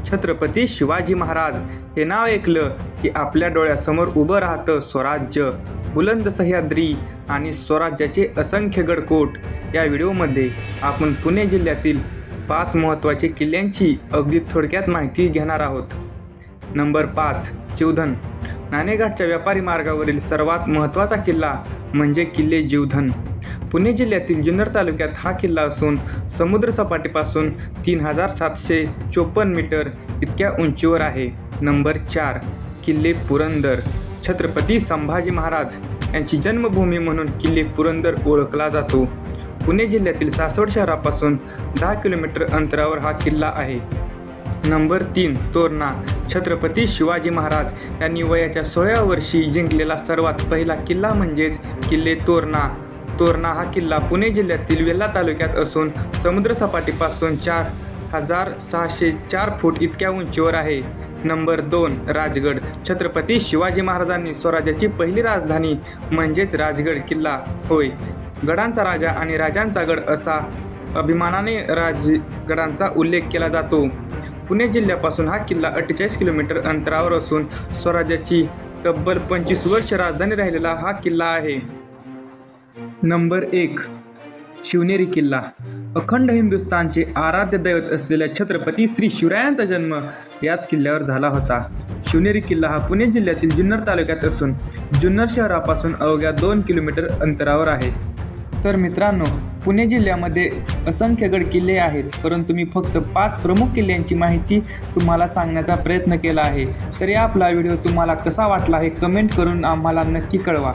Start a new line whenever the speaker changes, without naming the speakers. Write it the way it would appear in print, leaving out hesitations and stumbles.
छत्रपती शिवाजी महाराज हे नाव ऐकलं की आपल्या डोळ्यासमोर उभं राहतं स्वराज्य, बुलंद सह्याद्री आणि स्वराज्याचे असंख्य गडकोट। या व्हिडिओमध्ये आपण पुणे जिल्ह्यातील 5 महत्त्वाचे किल्ल्यांची अगदी थोडक्यात माहिती घेणार आहोत। नंबर 5, जीवधन। नाणेघाटच्या व्यापारी मार्गावरील सर्वात महत्त्वाचा किल्ला म्हणजे किल्ले जीवधन। पुणे जिल्ह्यातील जुन्नर तालुक्यात हा किल्ला असून समुद्रसपाटीपासून 3754 मीटर इतक्या उंचीवर आहे। नंबर 4, किल्ले पुरंदर। छत्रपती संभाजी महाराज यांची जन्मभूमी म्हणून किल्ले पुरंदर ओळखला जातो। पुणे जिल्ह्यातील सासवड शहरापासून 10 किलोमीटर अंतरावर हा किल्ला आहे। नंबर 3, तोरणा। छत्रपती शिवाजी महाराज यांनी वयाच्या 16व्या वर्षी जिंकलेला सर्वात पहिला किल्ला म्हणजेच किल्ले तोरणा। तोरणा हा किल्ला पुणे जिल्ह्यातील वेल्हा तालुक्यात असून समुद्रसपाटीपासून 4604 फूट इतक्या उंचीवर आहे। नंबर 2, राजगड। छत्रपती शिवाजी महाराजांनी स्वराज्याची पहिली राजधानी म्हणजेच राजगड किल्ला होय, गडांचा राजा आणि राजांचा गड असा अभिमानाने राजगडांचा उल्लेख केला जातो। पुणे जिल्ह्यापासून हा किल्ला 48 किलोमीटर अंतरावर असून स्वराज्याची तब्बल 25 वर्ष राजधानी राहिलेला हा किल्ला आहे। नंबर 1, शिवनेरी किल्ला। अखंड हिंदुस्थानचे आराध्य दैवत असलेल्या छत्रपती श्री शिवरायांचा जन्म याच किल्ल्यावर झाला होता। शिवनेरी किल्ला हा पुणे जिल्ह्यातील जुन्नर तालुक्यात असून जुन्नर शहरापासून अवघ्या 2 किलोमीटर अंतरावर आहे। तर मित्रांनो, पुणे जिल्ह्यामध्ये असंख्य गड किल्ले आहेत, परंतु मी फक्त 5 प्रमुख किल्ल्यांची माहिती तुम्हाला सांगण्याचा प्रयत्न केला आहे। तर आपला व्हिडिओ तुम्हाला कसा वाटला हे कमेंट करून आम्हाला नक्की कळवा।